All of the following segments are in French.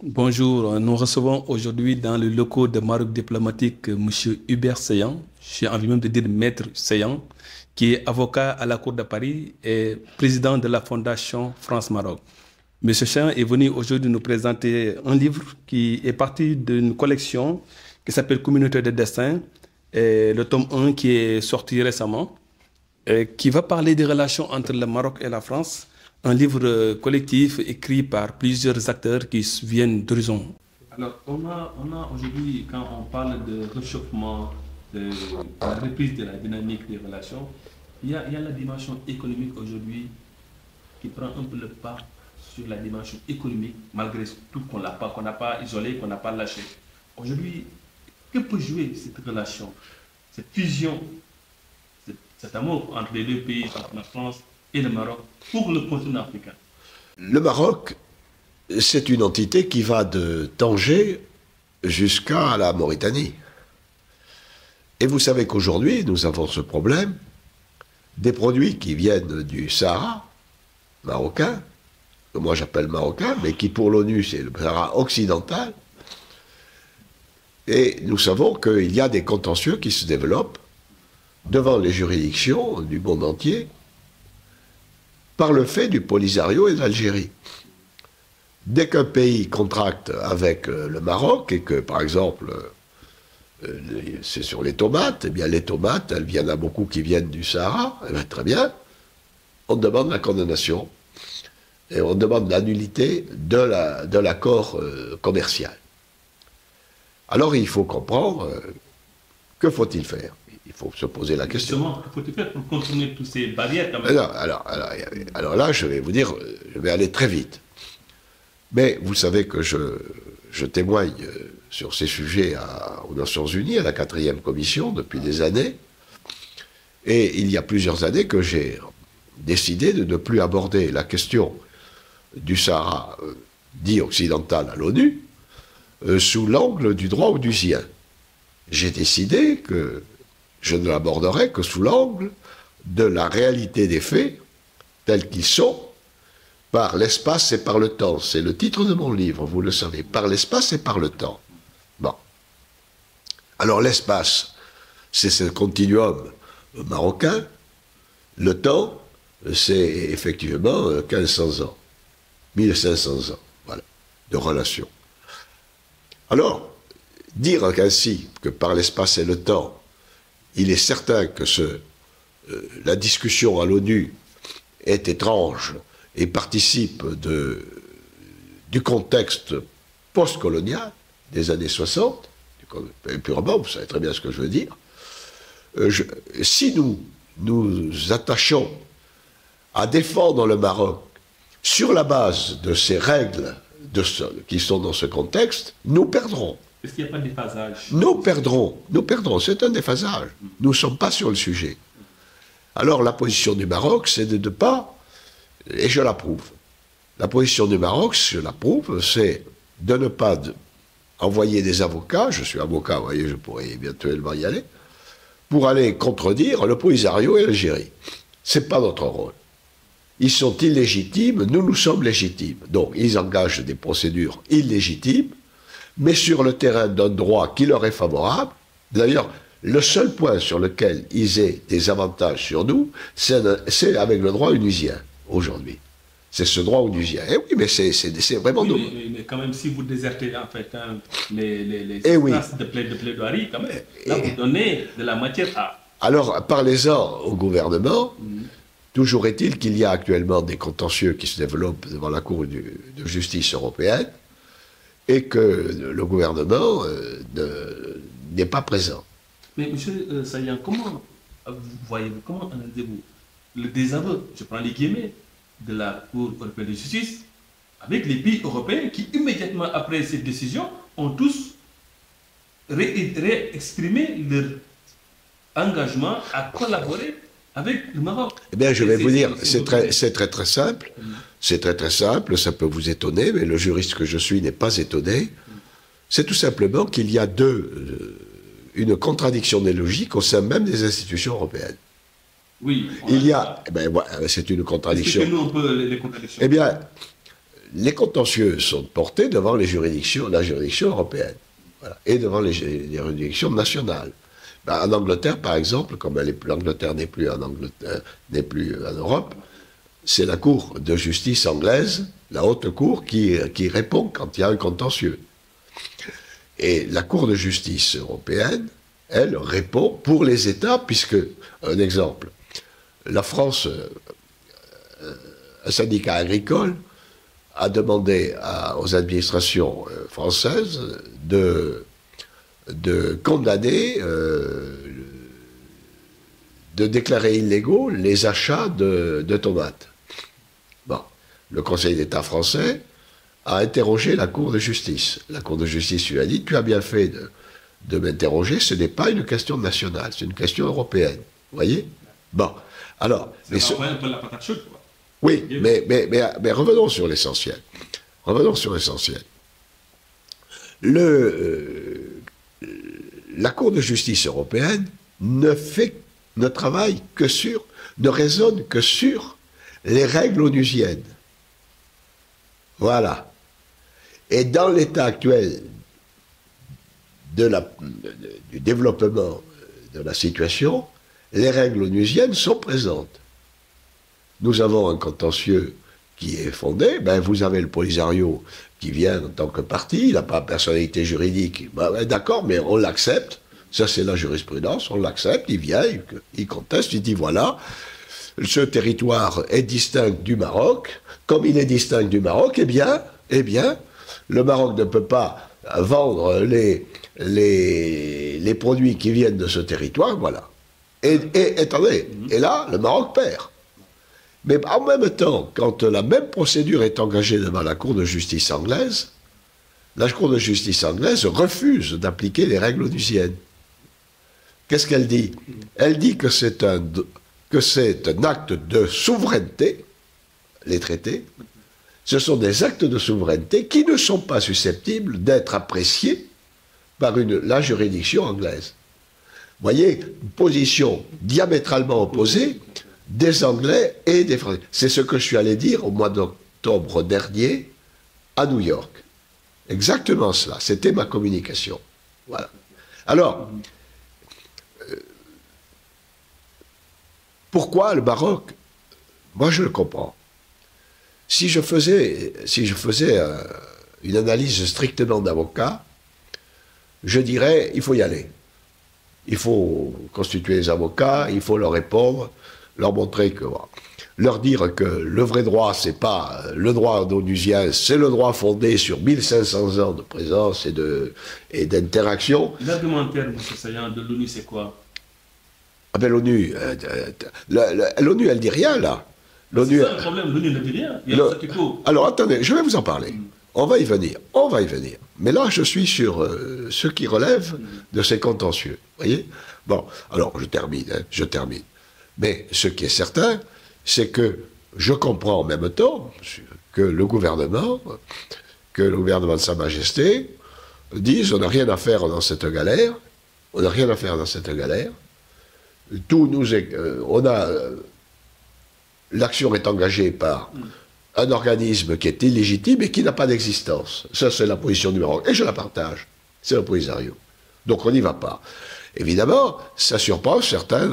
Bonjour, nous recevons aujourd'hui dans le locaux de Maroc Diplomatique M. Hubert Seyan, j'ai envie même de dire Maître Seyan, qui est avocat à la Cour de Paris et président de la Fondation France-Maroc. M. Seyan est venu aujourd'hui nous présenter un livre qui est parti d'une collection qui s'appelle Communauté de destin, et le tome 1 qui est sorti récemment, et qui va parler des relations entre le Maroc et la France. Un livre collectif écrit par plusieurs acteurs qui viennent d'horizons. Alors, on a aujourd'hui, quand on parle de réchauffement, de la reprise de la dynamique des relations, il y a la dimension économique aujourd'hui qui prend un peu le pas sur la dimension économique, malgré tout qu'on n'a pas isolé, qu'on n'a pas lâché. Aujourd'hui, que peut jouer cette relation, cette fusion, cet amour entre les deux pays, entre la France et le Maroc, pour le continent africain? Le Maroc, c'est une entité qui va de Tanger jusqu'à la Mauritanie. Et vous savez qu'aujourd'hui, nous avons ce problème des produits qui viennent du Sahara marocain, que moi j'appelle marocain, mais qui pour l'ONU c'est le Sahara occidental. Et nous savons qu'il y a des contentieux qui se développent devant les juridictions du monde entier par le fait du Polisario et de l'Algérie. Dès qu'un pays contracte avec le Maroc et que, par exemple, c'est sur les tomates, eh bien les tomates, il y en a beaucoup qui viennent du Sahara, eh bien, très bien, on demande la condamnation et on demande la nullité de l'accord commercial. Alors il faut comprendre, que faut-il faire? Il faut se poser la question. Justement, que faut-il faire pour contourner toutes ces barrières quand même? Alors là, je vais vous dire, je vais aller très vite. Mais vous savez que je témoigne sur ces sujets aux Nations Unies, à la 4e commission, depuis des années. Et il y a plusieurs années que j'ai décidé de ne plus aborder la question du Sahara dit occidental à l'ONU sous l'angle du droit onusiens. J'ai décidé que je ne l'aborderai que sous l'angle de la réalité des faits, tels qu'ils sont, par l'espace et par le temps. C'est le titre de mon livre, vous le savez, par l'espace et par le temps. Bon. Alors l'espace, c'est ce continuum marocain. Le temps, c'est effectivement 1500 ans, 1500 ans, voilà, de relation. Alors, dire ainsi que par l'espace et le temps, il est certain que la discussion à l'ONU est étrange et participe du contexte post-colonial des années 60, purement, vous savez très bien ce que je veux dire. Si nous nous attachons à défendre le Maroc sur la base de ces règles qui sont dans ce contexte, nous perdrons. Est-ce qu'il n'y a pas de déphasage? Nous perdrons, c'est un déphasage. Nous ne sommes pas sur le sujet. Alors la position du Maroc, c'est de ne pas, et je l'approuve, la position du Maroc, je l'approuve, c'est de ne pas envoyer des avocats, je suis avocat, vous voyez, je pourrais éventuellement y aller, pour aller contredire le Polisario et l'Algérie. Ce n'est pas notre rôle. Ils sont illégitimes, nous sommes légitimes. Donc ils engagent des procédures illégitimes, mais sur le terrain d'un droit qui leur est favorable. D'ailleurs, le seul point sur lequel ils aient des avantages sur nous, c'est avec le droit onusien, aujourd'hui. C'est ce droit onusien. Et oui, mais c'est vraiment... Oui, mais quand même, si vous désertez en fait les espaces de plaidoirie, quand même, là vous donnez de la matière à... Alors, parlez-en au gouvernement. Toujours est-il qu'il y a actuellement des contentieux qui se développent devant la Cour de justice européenne, et que le gouvernement n'est pas présent. Mais M. Seyan, comment voyez-vous, comment analysez-vous le désaveu, je prends les guillemets, de la Cour européenne de justice, avec les pays européens qui, immédiatement après cette décision, ont tous réexprimé leur engagement à collaborer avec le Maroc? Eh bien, je vais vous dire, c'est très simple. C'est très simple, ça peut vous étonner, mais le juriste que je suis n'est pas étonné. C'est tout simplement qu'il y a une contradiction des logiques au sein même des institutions européennes. Oui. Il y a, c'est une contradiction. Expliquez-nous un peu les contradictions. Eh bien, les contentieux sont portés devant les juridictions, la juridiction européenne, voilà, et devant les juridictions nationales. Ben, en Angleterre, par exemple, comme l'Angleterre n'est plus en Europe, c'est la Cour de justice anglaise, la haute cour, qui répond quand il y a un contentieux. Et la Cour de justice européenne, elle répond pour les États, puisque, un exemple, la France, un syndicat agricole, a demandé aux administrations françaises de condamner, de déclarer illégaux les achats de tomates. Bon, le Conseil d'État français a interrogé la Cour de justice. La Cour de justice lui a dit « Tu as bien fait de m'interroger, ce n'est pas une question nationale, c'est une question européenne. » Vous voyez? Bon, alors... Ça va un peu la patate chaude, quoi. Oui, mais revenons sur l'essentiel. Revenons sur l'essentiel. La Cour de justice européenne ne travaille que sur, ne raisonne que sur les règles onusiennes. Voilà. Et dans l'état actuel du développement de la situation, les règles onusiennes sont présentes. Nous avons un contentieux qui est fondé, ben vous avez le Polisario qui vient en tant que partie, il n'a pas de personnalité juridique, ben, d'accord, mais on l'accepte, ça c'est la jurisprudence, on l'accepte, il vient, il conteste, il dit voilà, ce territoire est distinct du Maroc, comme il est distinct du Maroc, eh bien, le Maroc ne peut pas vendre les produits qui viennent de ce territoire, voilà. Et attendez, et là, le Maroc perd. Mais en même temps, quand la même procédure est engagée devant la Cour de justice anglaise, la Cour de justice anglaise refuse d'appliquer les règles onusiennes. Qu'est-ce qu'elle dit? Elle dit que c'est un acte de souveraineté, les traités. Ce sont des actes de souveraineté qui ne sont pas susceptibles d'être appréciés par la juridiction anglaise. Vous voyez, une position diamétralement opposée des Anglais et des Français. C'est ce que je suis allé dire au mois d'octobre dernier à New York. Exactement cela. C'était ma communication. Voilà. Alors, pourquoi le Maroc? Moi, je le comprends. Si je faisais une analyse strictement d'avocat, je dirais il faut y aller. Il faut constituer les avocats, il faut leur répondre, leur montrer que... Leur dire que le vrai droit, c'est pas le droit onusien, c'est le droit fondé sur 1500 ans de présence et d'interaction. L'argumentaire, M. Saillant, de l'ONU, c'est quoi? Ah ben l'ONU, l'ONU, elle dit rien, là. C'est ça le problème, l'ONU ne dit rien. Il y a le statu quo. Alors, attendez, je vais vous en parler. On va y venir, on va y venir. Mais là, je suis sur ce qui relève de ces contentieux. Vous voyez? Bon, alors, je termine. Mais ce qui est certain, c'est que je comprends en même temps que le gouvernement de Sa Majesté, dise on n'a rien à faire dans cette galère, l'action est engagée par un organisme qui est illégitime et qui n'a pas d'existence. Ça, c'est la position du Maroc. Et je la partage. C'est le Polisario. Donc on n'y va pas. Évidemment, ça surprend certains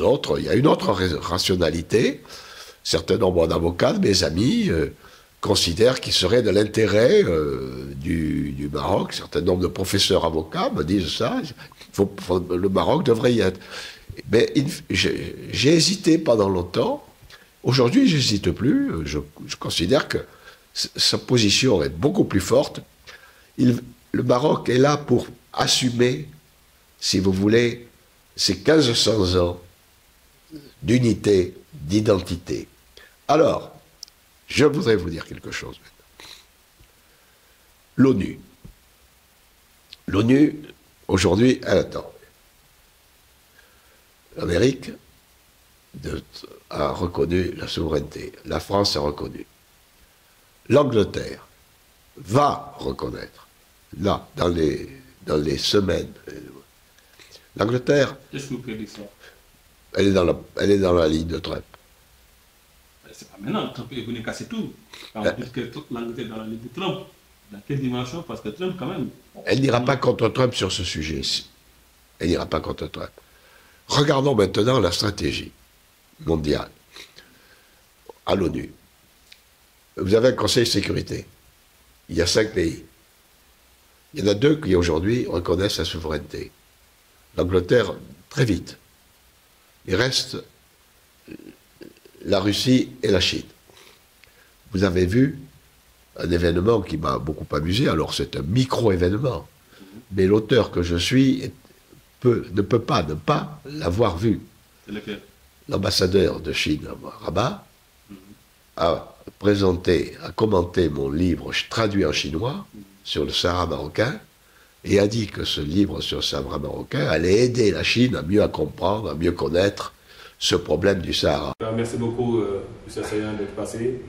autres. Il y a une autre rationalité. Certains nombres d'avocats, de mes amis, considèrent qu'il serait de l'intérêt du Maroc. Certains nombres de professeurs avocats me disent ça. Le Maroc devrait y être. Mais j'ai hésité pendant longtemps. Aujourd'hui, je n'hésite plus. Je considère que sa position est beaucoup plus forte. Le Maroc est là pour assumer, si vous voulez, ces 1500 ans d'unité, d'identité. Alors, je voudrais vous dire quelque chose maintenant. L'ONU. L'ONU, aujourd'hui, elle attend. L'Amérique a reconnu la souveraineté. La France a reconnu. L'Angleterre va reconnaître. Là, dans les semaines. L'Angleterre, Qu'est-ce que vous prédisez? elle est dans la ligne de Trump. C'est pas maintenant, Trump est venu casser tout. Quand on dit que l'Angleterre est dans la ligne de Trump, dans quelle dimension? Parce que Trump, quand même... Elle n'ira pas contre Trump sur ce sujet. Elle n'ira pas contre Trump. Regardons maintenant la stratégie mondiale à l'ONU. Vous avez un Conseil de sécurité. Il y a 5 pays. Il y en a 2 qui aujourd'hui reconnaissent la souveraineté. L'Angleterre, très vite. Il reste la Russie et la Chine. Vous avez vu un événement qui m'a beaucoup amusé. Alors c'est un micro-événement. Mais l'auteur que je suis ne peut pas ne pas l'avoir vu. C'est lequel? L'ambassadeur de Chine à Rabat a commenté mon livre traduit en chinois sur le Sahara marocain et a dit que ce livre sur le Sahara marocain allait aider la Chine à mieux comprendre, à mieux connaître ce problème du Sahara. Merci beaucoup, M. Sayan, d'être passé.